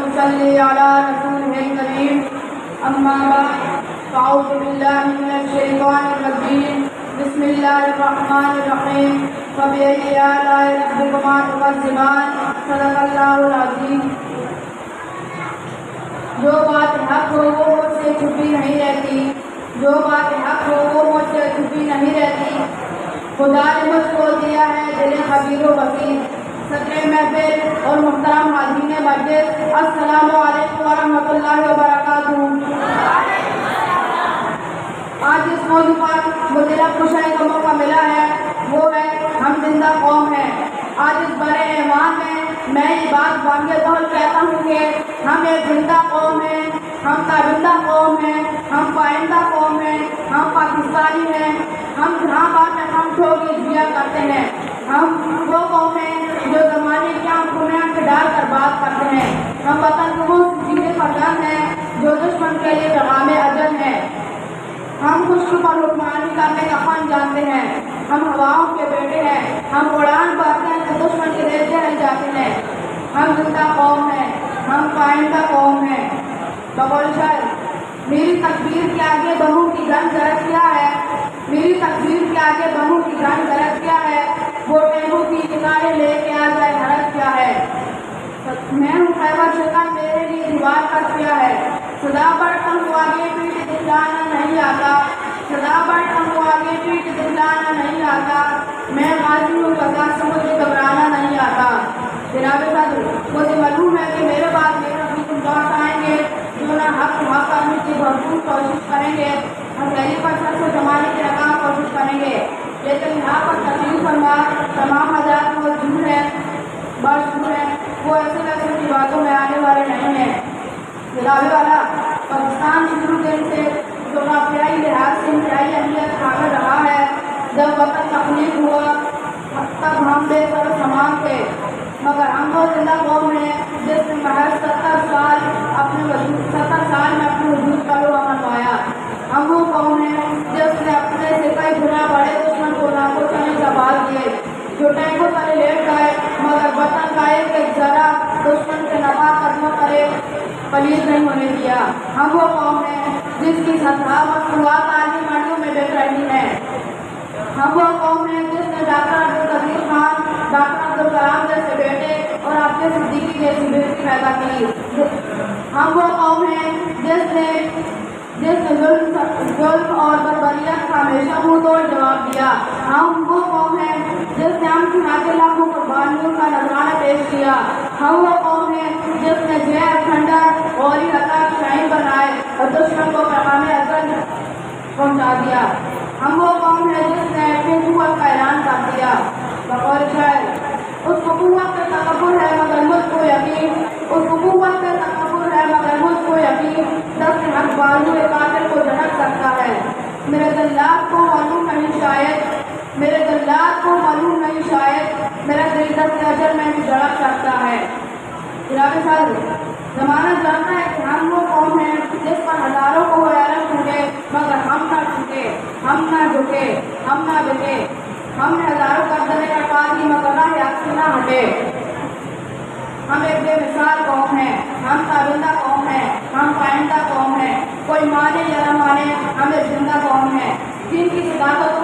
ونصلي على رسوله الكريم أما بعد فأعوذ بالله من الشيطان الرجيم بسم الله الرحمن الرحيم فبأي آلاء ربكما تكذبان صدق الله العظيم. جو بات حق ہو وہ مجھ سے چھپی نہیں رہتی، جو بات حق ہو وہ مجھ سے چھپی نہیں رہتی. خدا نے مجھ کو دیا ہے دل خبیر و بصیر. صدر محفل اور محترم حاضرین مجلس، السلام علیکم ورحمۃ اللہ وبرکاتہ. آج جس موضوع پر مجھے خوشائی کا موقع ملا ہے وہ ہے ہم زندہ قوم ہیں. آج اس بڑے ایوان میں یہ بات بانگے طور کہتا ہوں کہ ہم ایک زندہ قوم ہیں، ہم تابندہ قوم ہیں، ہم پائندہ قوم ہیں، ہم پاکستانی ہیں. ہم جہاں بات میں ہم ٹھوکی جیا کرتے ہیں. ہم وہ قوم ہیں جو زمانے کی آنکھوں میں آنکھ ڈال کر بات کرتے ہیں. ہم وطن کو وہ جینے پسند ہیں جو دشمن کے لیے پیغام اجل ہے. ہم خشک پر حکمرانی کرنے کا فن جانتے ہیں. ہم ہواؤں کے بیٹے ہیں. ہم اڑان بھرتے ہیں تو دشمن کے دل جہل جاتے ہیں. ہم زندہ قوم ہیں، ہم پائندہ قوم ہیں. بقول شاعر، میری تکبیر کے آگے بہو کی گن غرض کیا ہے، میری تکبیر کے آگے بہو کی گن غرض کیا ہے، وہ ٹیمو کی کنارے لے کے آ جائے حرض کیا ہے. میں ہوں خیبر شکن، میرے لیے دیوار کا کیا ہے. سدا بڑھتا ہوں آگے پیٹ دکھلانا نہیں آتا، سدا بڑھتا ہوں آگے پیٹ دکھلانا نہیں آتا. میں غازی ہوں قضا سے مجھے گھبرانا نہیں آتا. جناب صدر، مجھے معلوم ہے کہ میرے بعد میرے حکم لوٹ آئیں گے جو نہ حق کرنے کی بھرپور کوشش کریں گے. ہم دہلی پر سر سے زمانے کی رقم کوشش کریں گے. لیکن یہاں پر تشریف فرما تمام حضرات موجود ہیں، مشہور ہیں، وہ ایسے ویسے کی باتوں میں آنے والے نہیں ہیں. جناب والا، پاکستان شروع دن سے جغرافیائی لحاظ سے انتہائی اہمیت حامل رہا ہے. جب وطن تخلیق ہوا تب ہم بے سر سامان تھے، مگر ہم وہ زندہ قوم ہیں جس نے محض 70 سال میں اپنے وجود کا لوہا منوایا. ہم وہ قوم ہیں جس نے اپنے سے کئی گنا بڑے دشمن کو ناکو چنے سنبھال دیے، جو ٹینکوں تلے لیٹ گئے مگر وطن کا ایک ذرا دشمن کے نفع قدموں کرے پلیز نہیں ہونے دیا. ہم وہ قوم ہیں جس کی سطح مصنوعات عالمی منڈیوں میں بک رہی ہیں. ہم وہ قوم ہیں جس نے ڈاکٹر عبدالقدیر خان، ڈاکٹر عبدالکلام جیسے بیٹے اور آپ کے صدیقی جیسی بیٹی پیدا کی. ہم وہ قوم ہیں جس نے ظلم اور بربریت کا ہمیشہ منہ توڑ جواب دیا. ہم وہ قوم ہیں جس نے ہم کی کے لاکھوں قربانیوں کا نذرانہ پیش کیا. ہم وہ قوم ہیں جس نے زہر، کھنڈر اور عطا شاہین بنائے اور دشمن کو پیغام ازل پہنچا دیا. ہم وہ قوم ہے جس نے اپنی قوت کا اعلان کر دیا. بقول شاعر، اس کو قوت کا تکبر ہے مگر مجھ کو یقین، اس کو قوت کا تکبر ہے مگر مجھ کو یقین، دست حق بازو قاتل کو جھڑک سکتا ہے. میرے جلات کو معلوم نہیں شاید، میرے جلات کو معلوم نہیں شاید، میرا دل دست اجل میں بھی جھڑک سکتا ہے. جناب صاحب، زمانہ جانتا ہے کہ ہم وہ قوم ہیں جس پر ہزاروں کو حیرت ٹوٹے مگر ہم نہ ٹوٹے، ہم نہ جھکے، ہم نہ بکے. ہم نے ہزاروں قدریں کٹوا دی مگر راہ حق سے نہ ہٹے. ہم ایک بے مثال قوم ہیں، ہم تابندہ قوم ہیں، ہم پائندہ قوم ہیں. کوئی مانے یا نہ مانے ہم ایک زندہ قوم ہیں جن کی صداقت